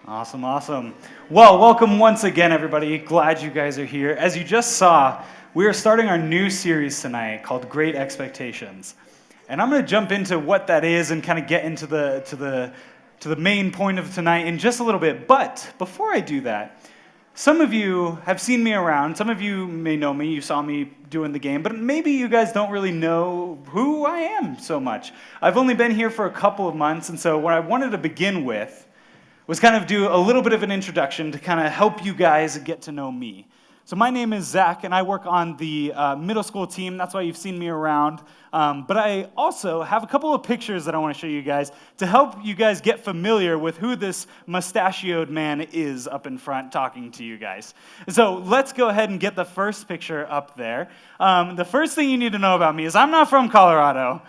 Awesome, awesome. Well, welcome once again, everybody. Glad you guys are here. As you just saw, we are starting our new series tonight called Great Expectations. And I'm going to jump into what that is and kind of get into the main point of tonight in just a little bit. But before I do that, some of you have seen me around. Some of you may know me. You saw me doing the game. But maybe you guys don't really know who I am so much. I've only been here for a couple of months. And so what I wanted to begin with was kind of do a little bit of an introduction to kind of help you guys get to know me. So my name is Zach, and I work on the middle school team. That's why you've seen me around. But I also have a couple of pictures that I want to show you guys to help you guys get familiar with who this mustachioed man is up in front talking to you guys. So let's go ahead and get the first picture up there. The first thing you need to know about me is I'm not from Colorado.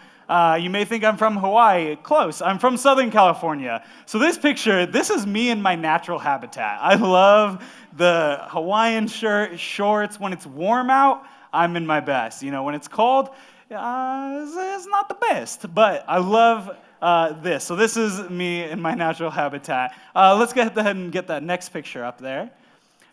You may think I'm from Hawaii. Close. I'm from Southern California. So this picture, this is me in my natural habitat. I love the Hawaiian shorts. When it's warm out, I'm in my best. You know, when it's cold, it's not the best. But I love this. So this is me in my natural habitat. Let's go ahead and get that next picture up there.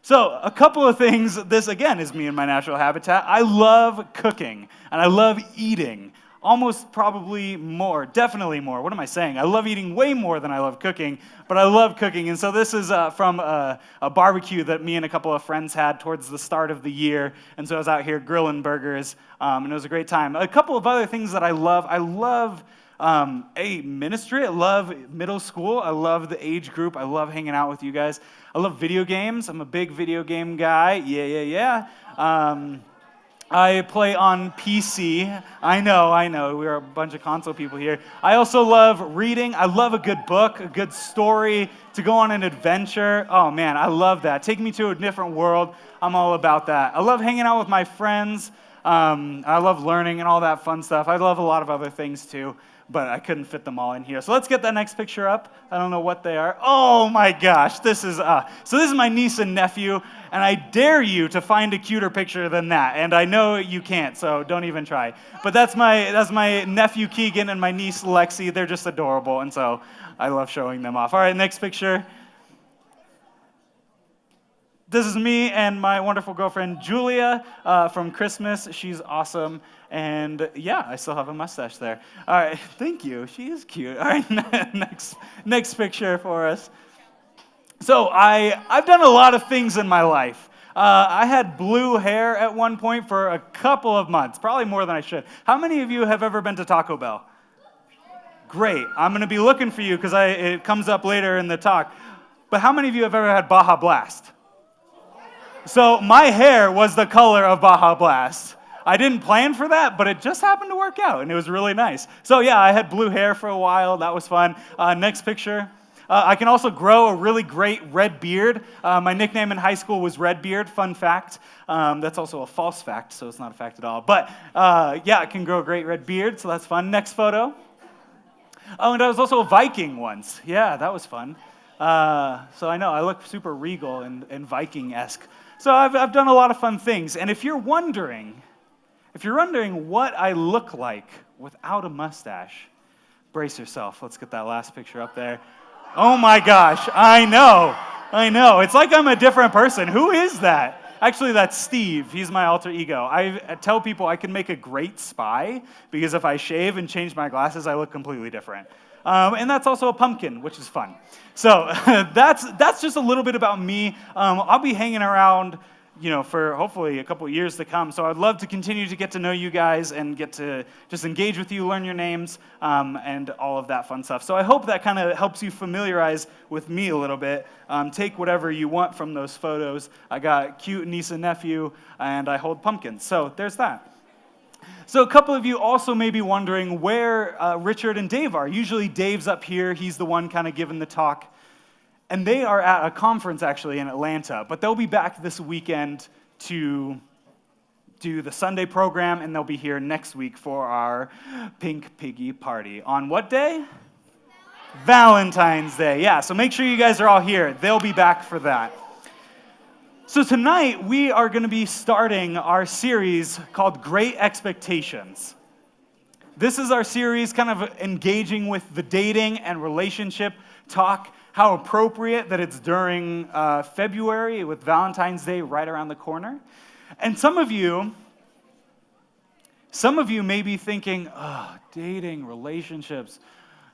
So a couple of things. This, again, is me in my natural habitat. I love cooking, and I love eating. Almost probably more, definitely more. What am I saying? I love eating way more than I love cooking, but I love cooking. And so this is from a barbecue that me and a couple of friends had towards the start of the year. And so I was out here grilling burgers, and it was a great time. A couple of other things that I love ministry. I love middle school. I love the age group. I love hanging out with you guys. I love video games. I'm a big video game guy. Yeah. I play on PC. I know. We're a bunch of console people here. I also love reading. I love a good book, a good story, to go on an adventure. Oh, man, I love that. Take me to a different world. I'm all about that. I love hanging out with my friends. I love learning and all that fun stuff. I love a lot of other things, too, but I couldn't fit them all in here. So let's get that next picture up. I don't know what they are. Oh, my gosh. This is my niece and nephew. And I dare you to find a cuter picture than that. And I know you can't, so don't even try. But that's my nephew Keegan and my niece Lexi. They're just adorable, and so I love showing them off. All right, next picture. This is me and my wonderful girlfriend Julia from Christmas. She's awesome. And yeah, I still have a mustache there. All right, thank you. She is cute. All right, next picture for us. So I've done a lot of things in my life. I had blue hair at one point for a couple of months, probably more than I should. How many of you have ever been to Taco Bell? Great. I'm going to be looking for you because it comes up later in the talk. But how many of you have ever had Baja Blast? So my hair was the color of Baja Blast. I didn't plan for that, but it just happened to work out, and it was really nice. So yeah, I had blue hair for a while. That was fun. Next picture. I can also grow a really great red beard. My nickname in high school was Redbeard, fun fact. That's also a false fact, so it's not a fact at all. But yeah, I can grow a great red beard, so that's fun. Next photo. Oh, and I was also a Viking once. Yeah, that was fun. So I know, I look super regal and Viking-esque. So I've done a lot of fun things. And if you're wondering what I look like without a mustache, brace yourself. Let's get that last picture up there. Oh my gosh, I know. It's like I'm a different person. Who is that? Actually, that's Steve. He's my alter ego. I tell people I can make a great spy because if I shave and change my glasses, I look completely different. And that's also a pumpkin, which is fun. So that's just a little bit about me. I'll be hanging around, for hopefully a couple of years to come. So I'd love to continue to get to know you guys and get to just engage with you, learn your names, and all of that fun stuff. So I hope that kind of helps you familiarize with me a little bit. Take whatever you want from those photos. I got cute niece and nephew, and I hold pumpkins. So there's that. So a couple of you also may be wondering where Richard and Dave are. Usually Dave's up here. He's the one kind of giving the talk. And they are at a conference, actually, in Atlanta. But they'll be back this weekend to do the Sunday program, and they'll be here next week for our Pink Piggy party. On what day? Valentine's Day. Yeah, so make sure you guys are all here. They'll be back for that. So tonight, we are going to be starting our series called Great Expectations. This is our series kind of engaging with the dating and relationship talk, How appropriate that it's during February with Valentine's Day right around the corner. And some of you may be thinking, oh, dating, relationships.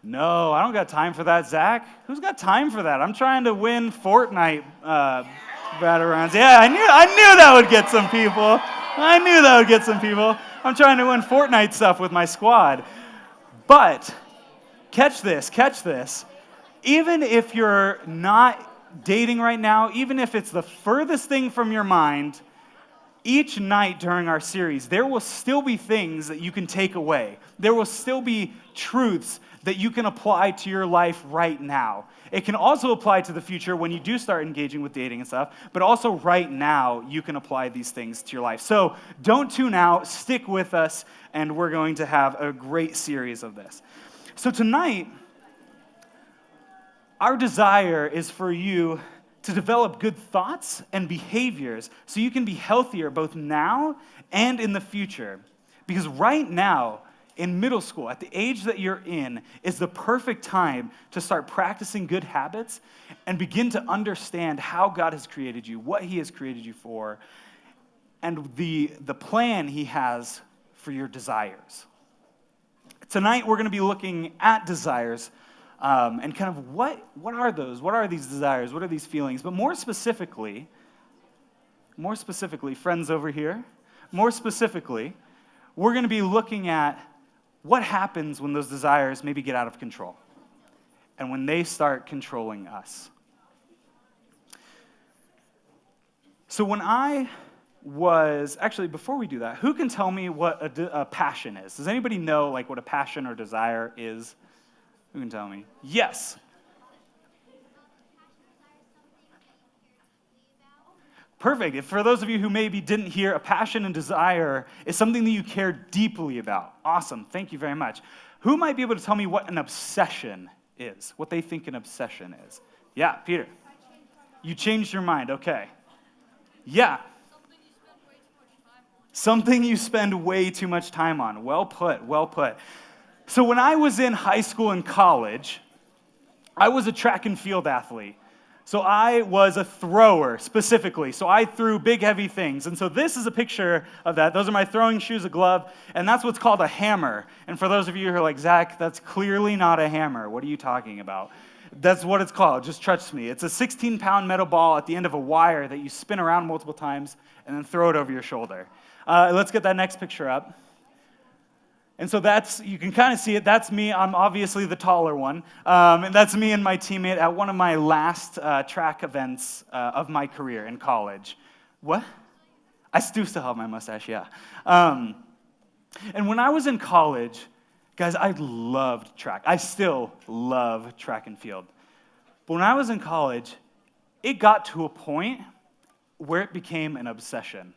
No, I don't got time for that, Zach. Who's got time for that? I'm trying to win Fortnite battlegrounds. Yeah, I knew that would get some people. I'm trying to win Fortnite stuff with my squad. But catch this. Even if you're not dating right now, even if it's the furthest thing from your mind, each night during our series, there will still be things that you can take away. There will still be truths that you can apply to your life right now. It can also apply to the future when you do start engaging with dating and stuff, but also right now, you can apply these things to your life. So don't tune out, stick with us, and we're going to have a great series of this. So tonight, our desire is for you to develop good thoughts and behaviors so you can be healthier both now and in the future. Because right now, in middle school, at the age that you're in, is the perfect time to start practicing good habits and begin to understand how God has created you, what He has created you for, and the plan He has for your desires. Tonight, we're going to be looking at desires and kind of what are those? What are these desires? What are these feelings? But more specifically, friends over here, we're going to be looking at what happens when those desires maybe get out of control and when they start controlling us. So before we do that, who can tell me what a passion is? Does anybody know what a passion or desire is? Who can tell me? Yes. Perfect. For those of you who maybe didn't hear, a passion and desire is something that you care deeply about. Awesome. Thank you very much. Who might be able to tell me what an obsession is? What they think an obsession is? Yeah, Peter. You changed your mind. Okay. Yeah. Something you spend way too much time on. Well put. So when I was in high school and college, I was a track and field athlete. So I was a thrower, specifically. So I threw big, heavy things. And so this is a picture of that. Those are my throwing shoes, a glove, and that's what's called a hammer. And for those of you who are like, Zach, that's clearly not a hammer. What are you talking about? That's what it's called. Just trust me. It's a 16-pound metal ball at the end of a wire that you spin around multiple times and then throw it over your shoulder. Let's get that next picture up. And so you can kind of see it. That's me. I'm obviously the taller one. And that's me and my teammate at one of my last track events of my career in college. What? I do still have my mustache, yeah. And when I was in college, guys, I loved track. I still love track and field. But when I was in college, it got to a point where it became an obsession.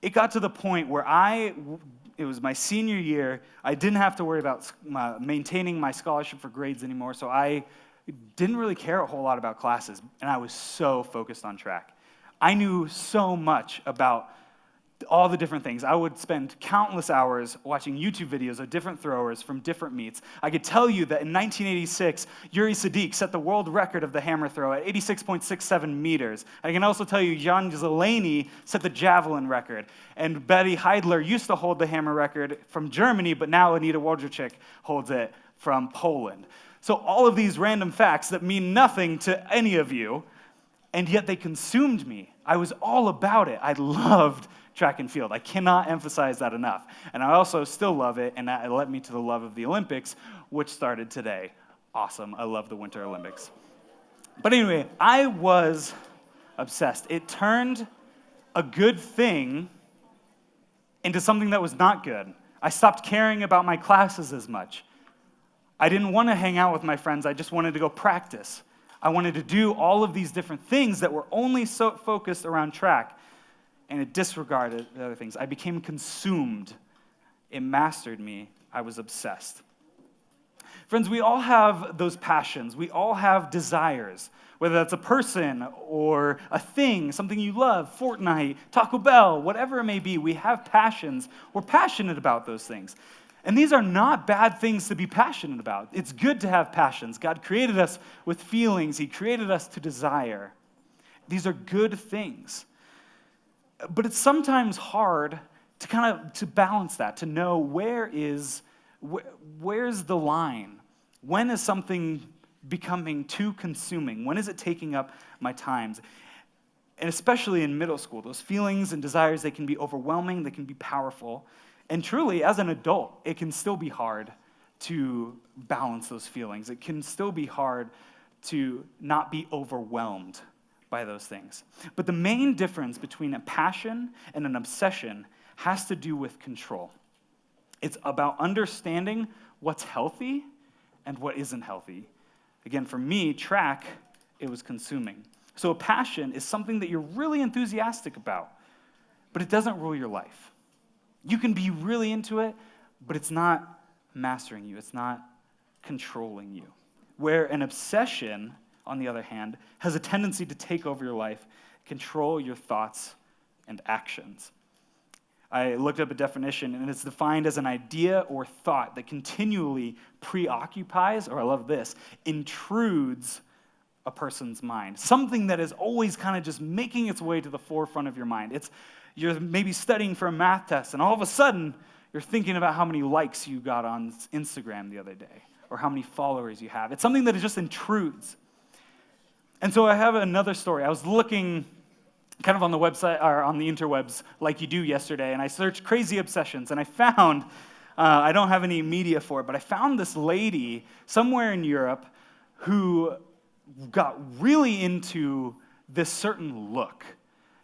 It got to the point where it was my senior year. I didn't have to worry about maintaining my scholarship for grades anymore, so I didn't really care a whole lot about classes, and I was so focused on track. I knew so much about all the different things. I would spend countless hours watching YouTube videos of different throwers from different meets. I could tell you that in 1986, Yuri Sadiq set the world record of the hammer throw at 86.67 meters. I can also tell you Jan Zeleny set the javelin record. And Betty Heidler used to hold the hammer record from Germany, but now Anita Wojcicki holds it from Poland. So all of these random facts that mean nothing to any of you, and yet they consumed me. I was all about it. I loved track and field. I cannot emphasize that enough. And I also still love it, and that led me to the love of the Olympics, which started today. Awesome. I love the Winter Olympics. But anyway, I was obsessed. It turned a good thing into something that was not good. I stopped caring about my classes as much. I didn't want to hang out with my friends. I just wanted to go practice. I wanted to do all of these different things that were only so focused around track, and it disregarded the other things. I became consumed. It mastered me. I was obsessed. Friends, we all have those passions. We all have desires, whether that's a person or a thing, something you love, Fortnite, Taco Bell, whatever it may be. We have passions. We're passionate about those things. And these are not bad things to be passionate about. It's good to have passions. God created us with feelings. He created us to desire. These are good things. But it's sometimes hard to balance that, to know where's the line? When is something becoming too consuming? When is it taking up my times? And especially in middle school, those feelings and desires, they can be overwhelming, they can be powerful. And truly, as an adult, it can still be hard to balance those feelings. It can still be hard to not be overwhelmed by those things. But the main difference between a passion and an obsession has to do with control. It's about understanding what's healthy and what isn't healthy. Again, for me, track, it was consuming. So a passion is something that you're really enthusiastic about, but it doesn't rule your life. You can be really into it, but it's not mastering you. It's not controlling you. Where an obsession, on the other hand, has a tendency to take over your life, control your thoughts and actions. I looked up a definition, and it's defined as an idea or thought that continually preoccupies, or I love this, intrudes a person's mind. Something that is always kind of just making its way to the forefront of your mind. You're maybe studying for a math test, and all of a sudden, you're thinking about how many likes you got on Instagram the other day, or how many followers you have. It's something that just intrudes. And so I have another story. I was looking kind of on the website, or on the interwebs, like you do yesterday, and I searched crazy obsessions, and I found, I don't have any media for it, but I found this lady somewhere in Europe who got really into this certain look.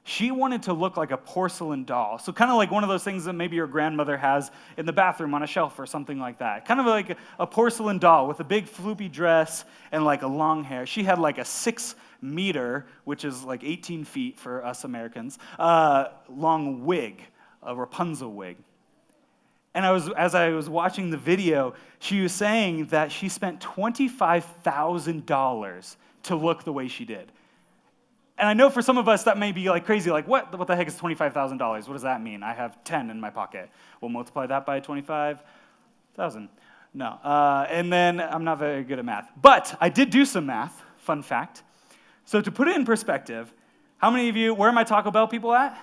She wanted to look like a porcelain doll. So kind of like one of those things that maybe your grandmother has in the bathroom on a shelf or something like that. Kind of like a porcelain doll with a big floopy dress and like a long hair. She had like a 6 meter, which is like 18 feet for us Americans, long wig, a Rapunzel wig. And as I was watching the video, she was saying that she spent $25,000 to look the way she did. And I know for some of us that may be like crazy, like what the heck is $25,000? What does that mean? I have 10 in my pocket. We'll multiply that by 25,000. No. And then I'm not very good at math. But I did do some math, fun fact. So to put it in perspective, how many of you, where are my Taco Bell people at?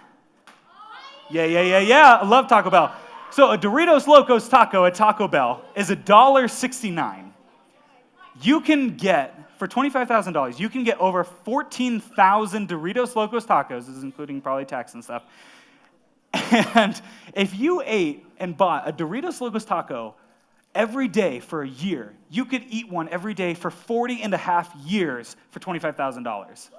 Yeah. I love Taco Bell. So a Doritos Locos taco at Taco Bell is $1.69. You can get, for $25,000, you can get over 14,000 Doritos Locos tacos, this is including probably tax and stuff. And if you ate and bought a Doritos Locos taco every day for a year, you could eat one every day for 40 and a half years for $25,000.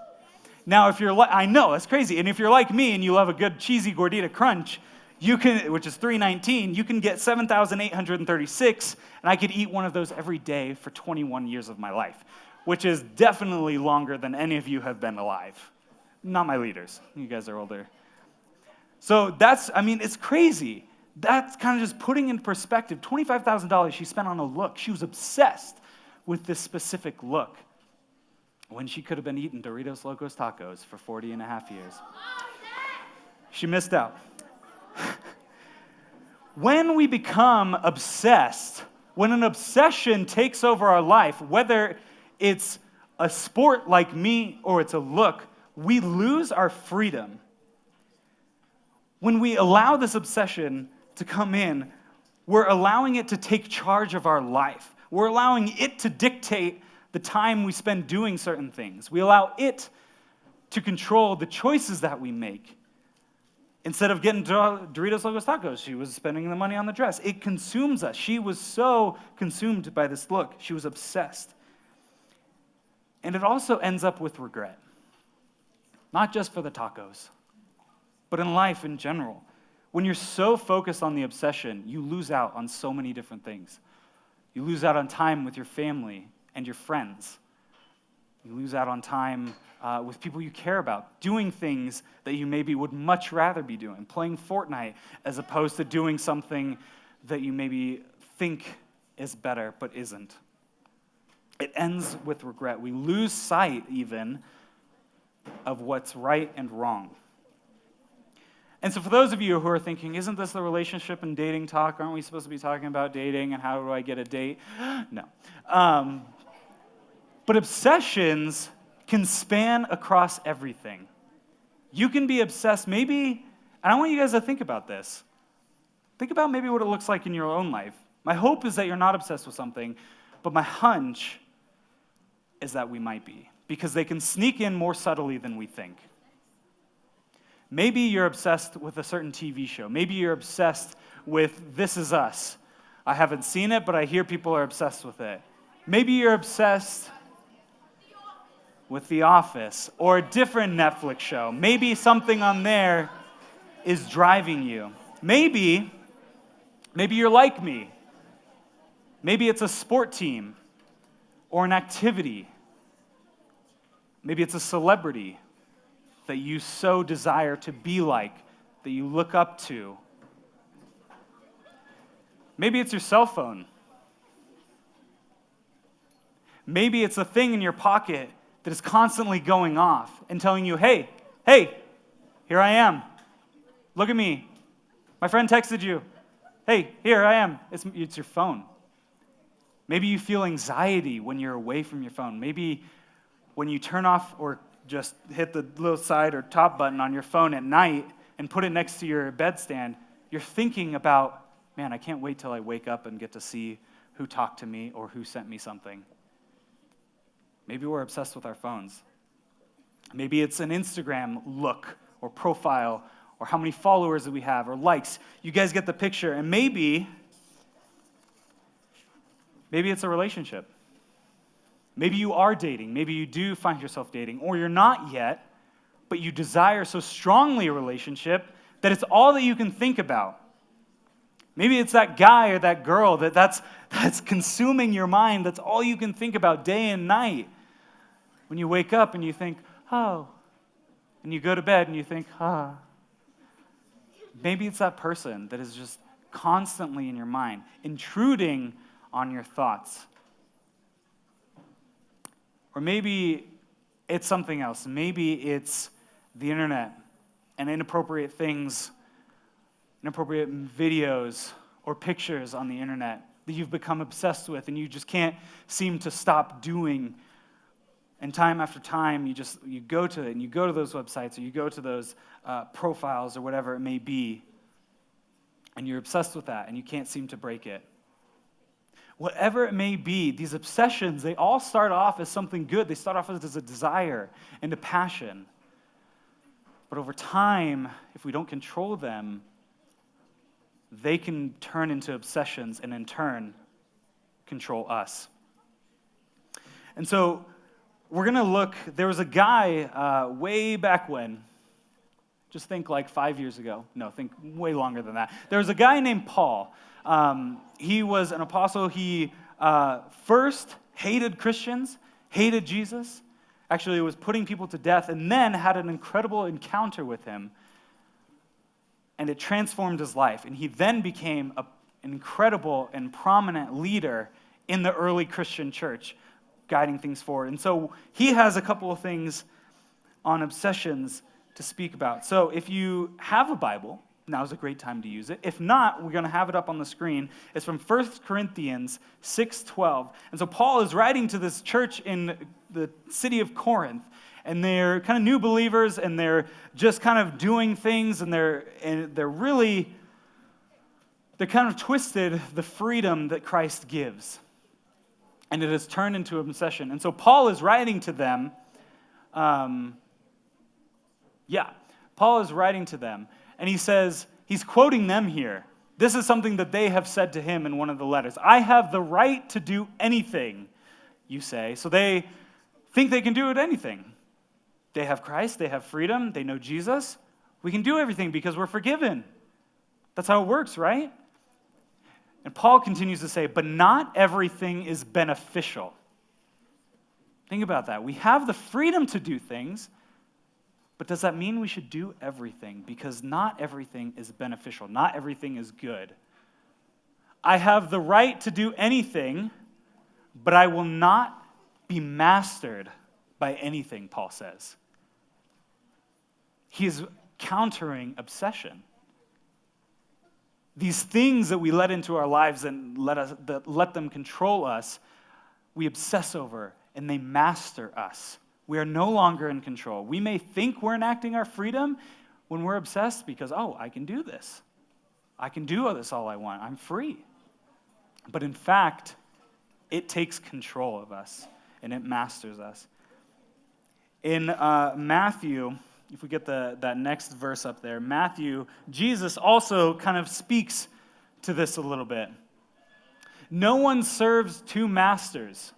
Now, if you're I know, that's crazy. And if you're like me and you love a good cheesy gordita crunch, you can, which is $3.19, you can get 7,836, and I could eat one of those every day for 21 years of my life, which is definitely longer than any of you have been alive. Not my leaders. You guys are older. So it's crazy. That's kind of just putting in perspective. $25,000 she spent on a look. She was obsessed with this specific look when she could have been eating Doritos Locos tacos for 40 and a half years. She missed out. When we become obsessed, when an obsession takes over our life, whether it's a sport like me or it's a look, we lose our freedom. When we allow this obsession to come in, we're allowing it to take charge of our life. We're allowing it to dictate the time we spend doing certain things. We allow it to control the choices that we make. Instead of getting Doritos Locos tacos, she was spending the money on the dress. It consumes us. She was so consumed by this look. She was obsessed. And it also ends up with regret. Not just for the tacos, but in life in general. When you're so focused on the obsession, you lose out on so many different things. You lose out on time with your family and your friends. You lose out on time with people you care about, doing things that you maybe would much rather be doing, playing Fortnite as opposed to doing something that you maybe think is better but isn't. It ends with regret. We lose sight even of what's right and wrong. And so for those of you who are thinking, isn't this the relationship and dating talk? Aren't we supposed to be talking about dating and how do I get a date? No. But obsessions can span across everything. You can be obsessed maybe, and I want you guys to think about this. Think about maybe what it looks like in your own life. My hope is that you're not obsessed with something, but my hunch is that we might be, because they can sneak in more subtly than we think. Maybe you're obsessed with a certain TV show. Maybe you're obsessed with This Is Us. I haven't seen it, but I hear people are obsessed with it. Maybe you're obsessed with The Office or a different Netflix show. Maybe something on there is driving you. Maybe you're like me. Maybe it's a sport team or an activity. Maybe it's a celebrity that you so desire to be like, that you look up to. Maybe it's your cell phone. Maybe it's a thing in your pocket that is constantly going off and telling you, hey, here I am. Look at me. My friend texted you. Hey, here I am. It's your phone. Maybe you feel anxiety when you're away from your phone. Maybe when you turn off or just hit the little side or top button on your phone at night and put it next to your bedstand, you're thinking about, man, I can't wait till I wake up and get to see who talked to me or who sent me something. Maybe we're obsessed with our phones. Maybe it's an Instagram look or profile or how many followers that we have or likes. You guys get the picture. And maybe it's a relationship. Maybe you are dating. Maybe you do find yourself dating, or you're not yet, but you desire so strongly a relationship that it's all that you can think about. Maybe it's that guy or that girl that's consuming your mind. That's all you can think about day and night. When you wake up and you think, oh, and you go to bed and you think, ah. Maybe it's that person that is just constantly in your mind, intruding on your thoughts. Or maybe it's something else. Maybe it's the internet and inappropriate things, inappropriate videos or pictures on the internet that you've become obsessed with and you just can't seem to stop doing. And time after time, you go to it and you go to those websites or you go to those profiles or whatever it may be, and you're obsessed with that and you can't seem to break it. Whatever it may be, these obsessions, they all start off as something good. They start off as a desire and a passion. But over time, if we don't control them, they can turn into obsessions and in turn control us. And so we're going to look, there was a guy way back when, just think like 5 years ago. No, think way longer than that. There was a guy named Paul. He was an apostle. He first hated Christians, hated Jesus, actually was putting people to death, and then had an incredible encounter with him, and it transformed his life. And he then became an incredible and prominent leader in the early Christian church, guiding things forward. And so he has a couple of things on obsessions to speak about. So if you have a Bible, now's a great time to use it. If not, we're going to have it up on the screen. It's from 1 Corinthians 6:12. And so Paul is writing to this church in the city of Corinth, and they're kind of new believers, and they're just kind of doing things, and they're kind of twisted the freedom that Christ gives. And it has turned into an obsession. And so Paul is writing to them. Paul is writing to them. And he says, he's quoting them here. This is something that they have said to him in one of the letters. I have the right to do anything, you say. So they think they can do anything. They have Christ, they have freedom, they know Jesus. We can do everything because we're forgiven. That's how it works, right? And Paul continues to say, but not everything is beneficial. Think about that. We have the freedom to do things, but does that mean we should do everything? Because not everything is beneficial. Not everything is good. I have the right to do anything, but I will not be mastered by anything, Paul says. He's countering obsession. These things that we let into our lives and let them control us, we obsess over and they master us. We are no longer in control. We may think we're enacting our freedom when we're obsessed because, I can do this. I can do this all I want. I'm free. But in fact, it takes control of us and it masters us. In Matthew, if we get that next verse up there, Matthew, Jesus also kind of speaks to this a little bit. No one serves two masters.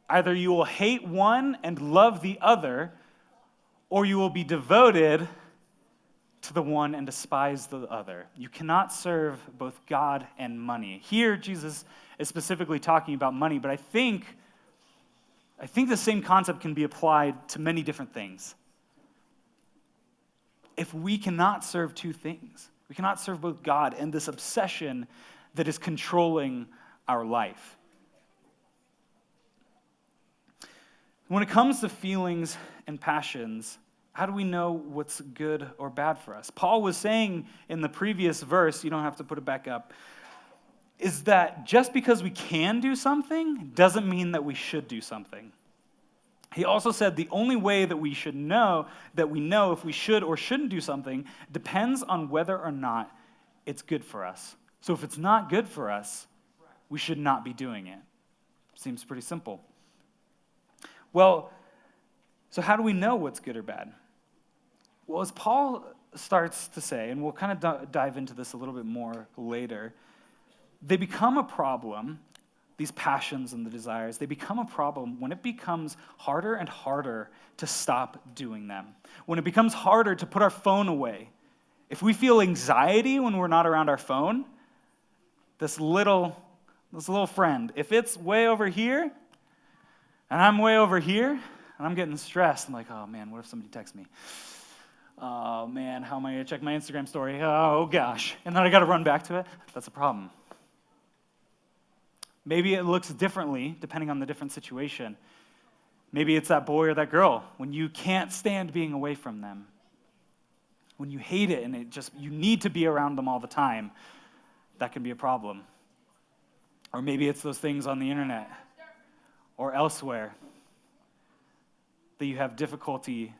Either you will hate one and love the other, or you will be devoted to the one and despise the other. You cannot serve both God and money. Here, Jesus is specifically talking about money, but I think the same concept can be applied to many different things. If we cannot serve two things, we cannot serve both God and this obsession that is controlling our life. When it comes to feelings and passions, how do we know what's good or bad for us? Paul was saying in the previous verse, you don't have to put it back up, is that just because we can do something doesn't mean that we should do something. He also said the only way that we know if we should or shouldn't do something depends on whether or not it's good for us. So if it's not good for us, we should not be doing it. Seems pretty simple. Well, so how do we know what's good or bad? Well, as Paul starts to say, and we'll kind of dive into this a little bit more later, they become a problem, these passions and the desires, they become a problem when it becomes harder and harder to stop doing them. When it becomes harder to put our phone away. If we feel anxiety when we're not around our phone, this little friend, if it's way over here, and I'm way over here, and I'm getting stressed, I'm like, oh man, what if somebody texts me? Oh man, how am I going to check my Instagram story? Oh gosh. And then I got to run back to it. That's a problem. Maybe it looks differently depending on the different situation. Maybe it's that boy or that girl when you can't stand being away from them. When you hate it and you need to be around them all the time. That can be a problem. Or maybe it's those things on the internet or elsewhere that you have difficulty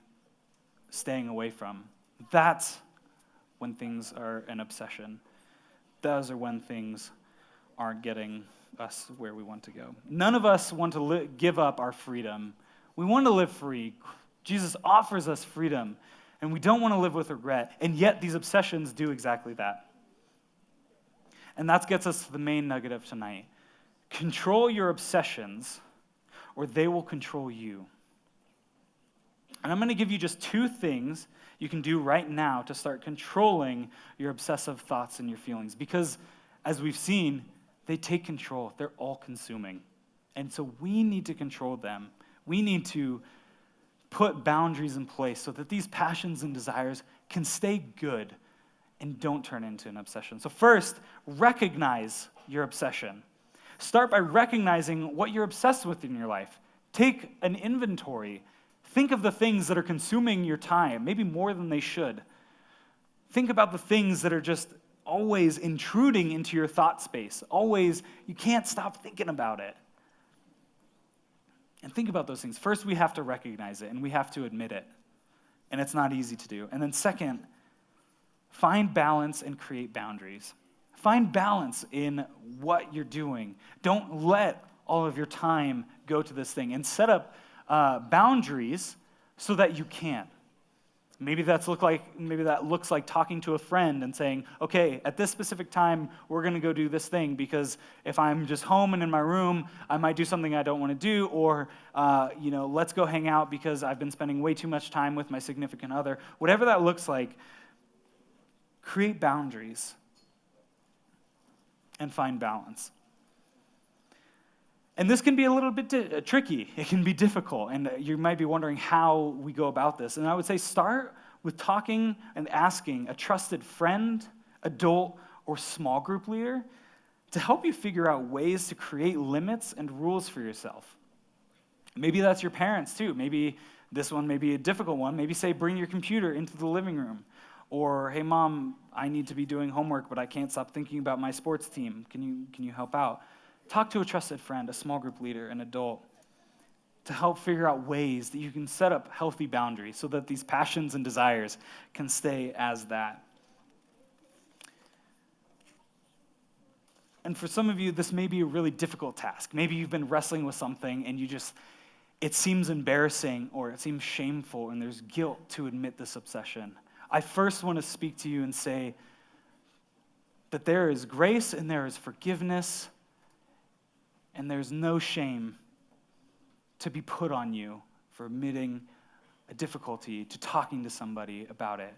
staying away from. That's when things are an obsession. Those are when things aren't getting us where we want to go. None of us want to give up our freedom. We want to live free. Jesus offers us freedom, and we don't want to live with regret, and yet these obsessions do exactly that. And that gets us to the main nugget of tonight. Control your obsessions, or they will control you. And I'm going to give you just two things you can do right now to start controlling your obsessive thoughts and your feelings. Because, as we've seen, they take control. They're all-consuming. And so we need to control them. We need to put boundaries in place so that these passions and desires can stay good and don't turn into an obsession. So first, recognize your obsession. Start by recognizing what you're obsessed with in your life. Take an inventory. Think of the things that are consuming your time, maybe more than they should. Think about the things that are just always intruding into your thought space. Always, you can't stop thinking about it. And think about those things. First, we have to recognize it, and we have to admit it. And it's not easy to do. And then second, find balance and create boundaries. Find balance in what you're doing. Don't let all of your time go to this thing. And set up boundaries so that you can. Maybe that looks like talking to a friend and saying, okay, at this specific time, we're going to go do this thing, because if I'm just home and in my room, I might do something I don't want to do, or, let's go hang out because I've been spending way too much time with my significant other. Whatever that looks like, create boundaries and find balance. And this can be a little bit tricky. It can be difficult, and you might be wondering how we go about this. And I would say start with talking and asking a trusted friend, adult, or small group leader to help you figure out ways to create limits and rules for yourself. Maybe that's your parents too. Maybe this one may be a difficult one. Maybe say bring your computer into the living room. Or, hey, Mom, I need to be doing homework, but I can't stop thinking about my sports team. Can you help out? Talk to a trusted friend, a small group leader, an adult, to help figure out ways that you can set up healthy boundaries so that these passions and desires can stay as that. And for some of you, this may be a really difficult task. Maybe you've been wrestling with something and it seems embarrassing or it seems shameful and there's guilt to admit this obsession. I first want to speak to you and say that there is grace and there is forgiveness and there's no shame to be put on you for admitting a difficulty, to talking to somebody about it.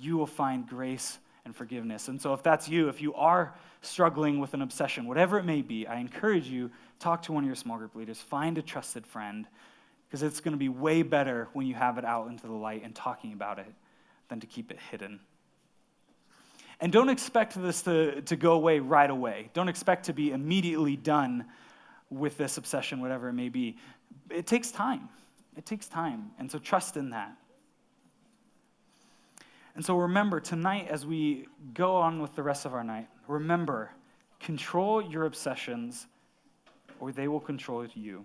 You will find grace and forgiveness. And so if that's you, if you are struggling with an obsession, whatever it may be, I encourage you, talk to one of your small group leaders, find a trusted friend, because it's going to be way better when you have it out into the light and talking about it than to keep it hidden. And don't expect this to go away right away. Don't expect to be immediately done with this obsession, whatever it may be. It takes time. It takes time. And so trust in that. And so remember, tonight as we go on with the rest of our night, remember, control your obsessions or they will control you.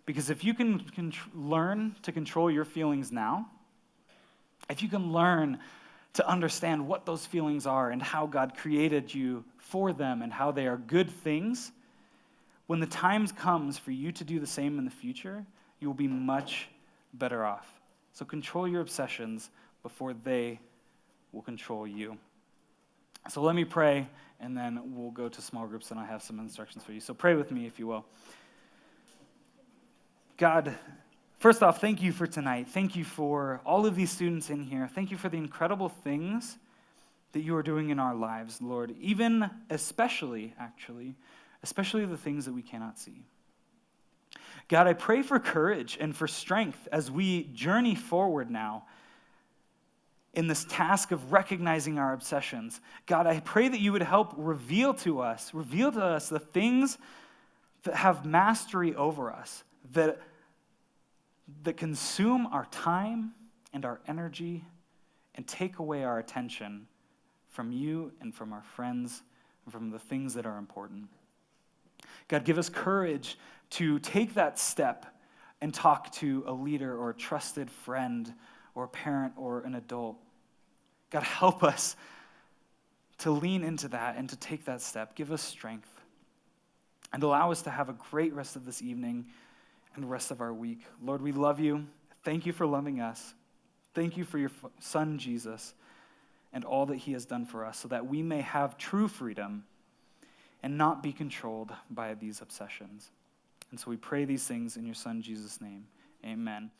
Because if you can learn to control your feelings now, if you can learn to understand what those feelings are and how God created you for them and how they are good things, when the time comes for you to do the same in the future, you will be much better off. So control your obsessions before they will control you. So let me pray, and then we'll go to small groups, and I have some instructions for you. So pray with me, if you will. God, first off, thank you for tonight. Thank you for all of these students in here. Thank you for the incredible things that you are doing in our lives, Lord, even especially the things that we cannot see. God, I pray for courage and for strength as we journey forward now in this task of recognizing our obsessions. God, I pray that you would help reveal to us the things that have mastery over us, that consume our time and our energy and take away our attention from you and from our friends and from the things that are important. God, give us courage to take that step and talk to a leader or a trusted friend or a parent or an adult. God, help us to lean into that and to take that step. Give us strength and allow us to have a great rest of this evening and the rest of our week. Lord, we love you. Thank you for loving us. Thank you for your Son, Jesus, and all that he has done for us so that we may have true freedom and not be controlled by these obsessions. And so we pray these things in your Son, Jesus' name. Amen.